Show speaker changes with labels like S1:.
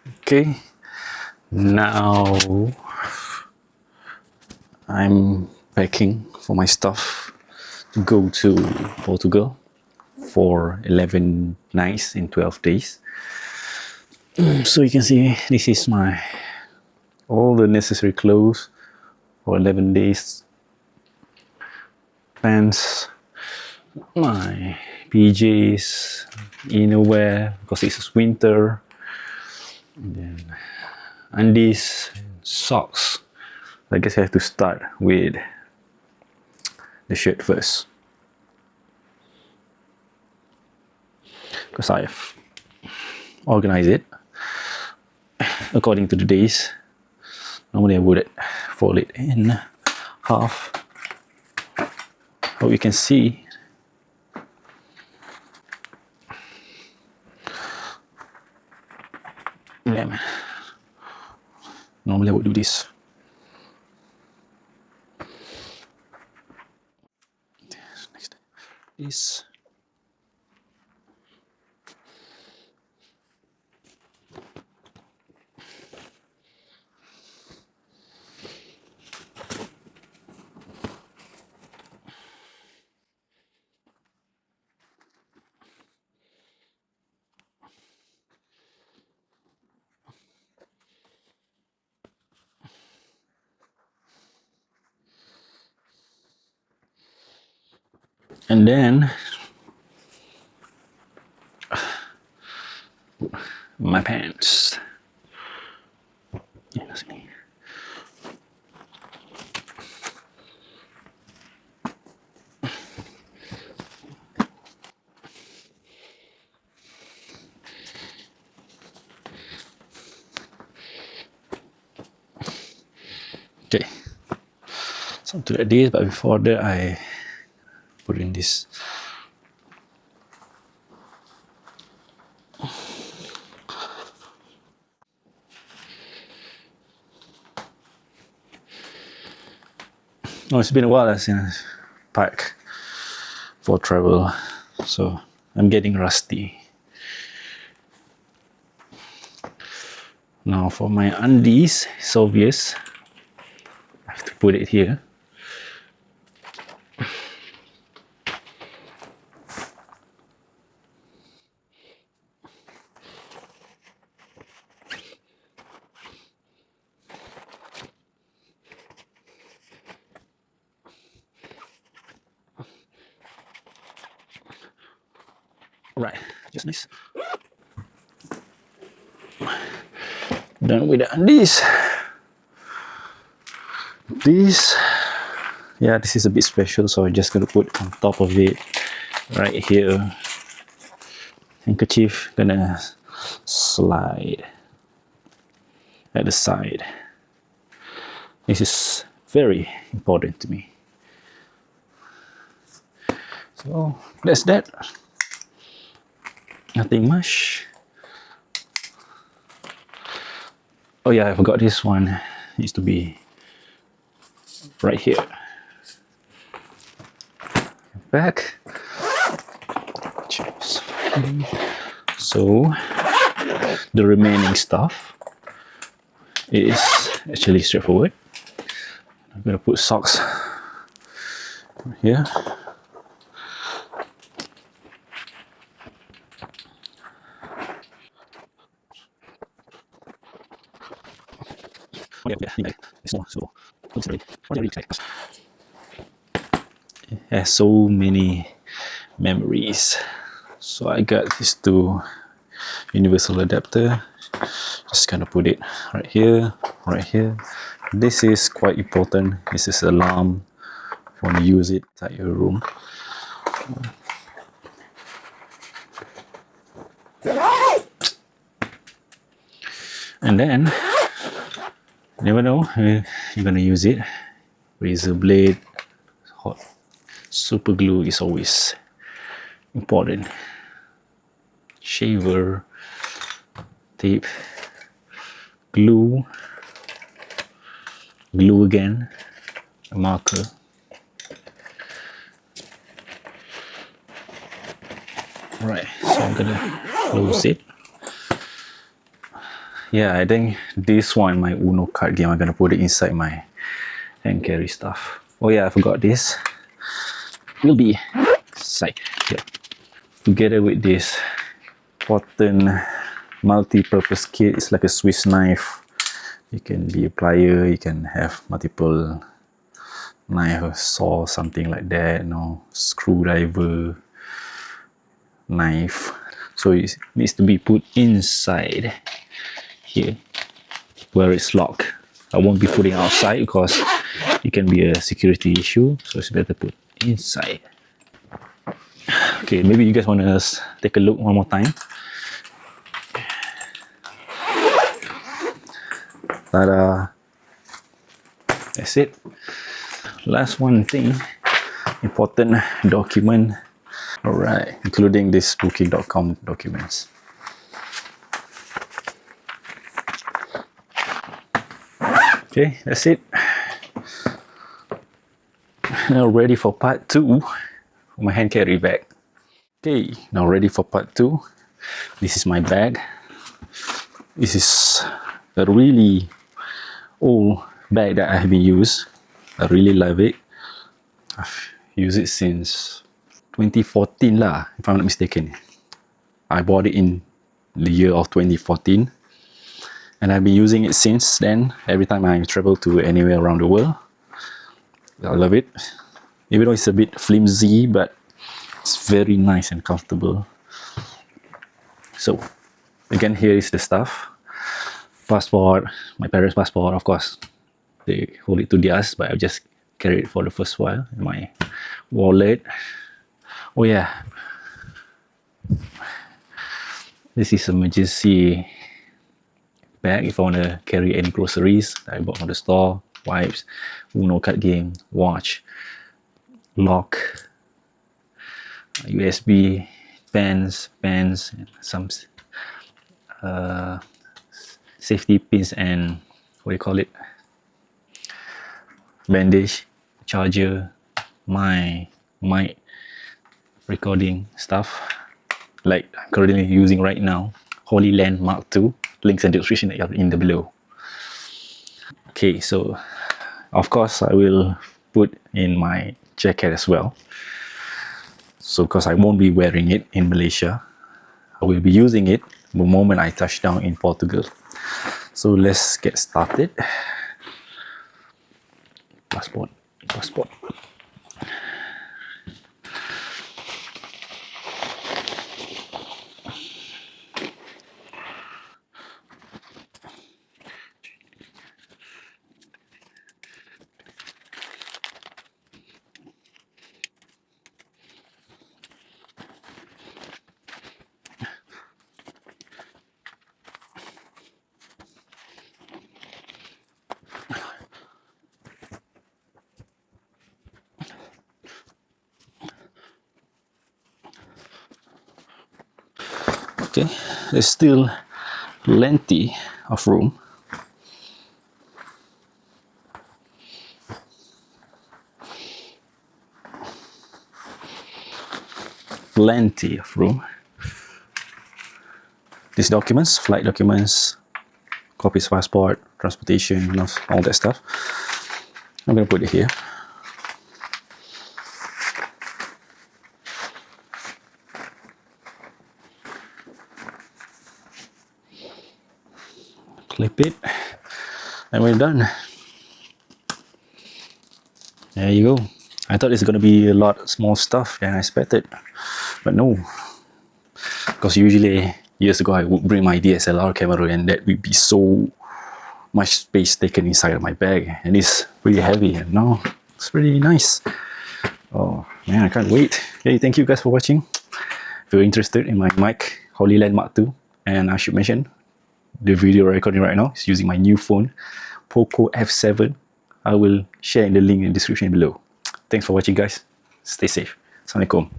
S1: Okay, now I'm packing for my stuff to go to Portugal for 11 nights in 12 days. So you can see this is my all the necessary clothes for 11 days. Pants, my PJs, innerwear because it's winter, and then undies, socks. I guess I have to start with the shirt first because I've organized it according to the days. Normally I would fold it in half. How you can see, normally I would do this. Next, this. And then my pants. Okay, so to that this, but before that I put in this. Oh, it's been a while since I packed for travel, so I'm getting rusty. Now for my undies, it's obvious. I have to put it here. Right, just nice. Done with the undies. This, yeah, this is a bit special, so I'm just gonna put on top of it right here. Handkerchief gonna slide at the side. This is very important to me. So that's that. Nothing much. Oh yeah, I forgot this one. It needs to be right here. Back. Cheers. So the remaining stuff is actually straightforward. I'm gonna put socks here. It has so many memories. So I got these two universal adapter. Just gonna put it right here, right here. This is quite important. This is alarm. If you want to use it inside your room. And then, you never know, you're gonna use it. Razor blade, hot. Super glue is always important. Shaver, tape, glue, glue again, a marker. Right, so I'm gonna close it. Yeah, I think this one, my Uno card game, I'm gonna put it inside my hand carry stuff. Oh yeah, I forgot this. Will be inside here. Together with this important multi-purpose kit, it's like a Swiss knife. It can be a plier, you can have multiple knife or saw, something like that, screwdriver, knife. So it needs to be put inside here where it's locked. I won't be putting outside because it can be a security issue, so it's better put inside. Okay, maybe you guys want to take a look one more time. Ta-da! That's it. Last one thing, important document. Alright, including this booking.com documents. Okay, that's it. Now ready for part 2 for my hand carry bag. Okay, now ready for part 2. This is my bag. This is a really old bag that I have been used. I really love it. I've used it since 2014 lah, if I'm not mistaken. I bought it in the year of 2014. And I've been using it since then, every time I travel to anywhere around the world. I love it. Even though it's a bit flimsy, but it's very nice and comfortable. So, again, here is the stuff. Passport, my parents' passport, of course. They hold it to theirs, but I just carry it for the first while. My wallet. Oh yeah. This is emergency bag if I want to carry any groceries that I bought from the store, wipes, Uno card game, watch, lock, USB, pens, and some safety pins and what do you call it? Bandage, charger, my mic recording stuff like I'm currently using right now, Holy Land Mark II. Links and description in the below. Okay, so of course I will put in my jacket as well. So because I won't be wearing it in Malaysia, I will be using it the moment I touch down in Portugal. So let's get started. Passport. Okay, there's still plenty of room. Plenty of room. These documents, flight documents, copies of passport, transportation, all that stuff. I'm gonna put it here. Clip it, and we're done. There you go. I thought it's gonna be a lot small stuff than I expected, but no. Because usually years ago I would bring my DSLR camera and that would be so much space taken inside of my bag, and it's pretty heavy. And now it's pretty nice. Oh man, I can't wait. Okay, thank you guys for watching. If you're interested in my mic, Holy Land Mark II, and I should mention the video recording right now is using my new phone, Poco F7. I will share in the link in the description below. Thanks for watching, guys. Stay safe. Assalamualaikum.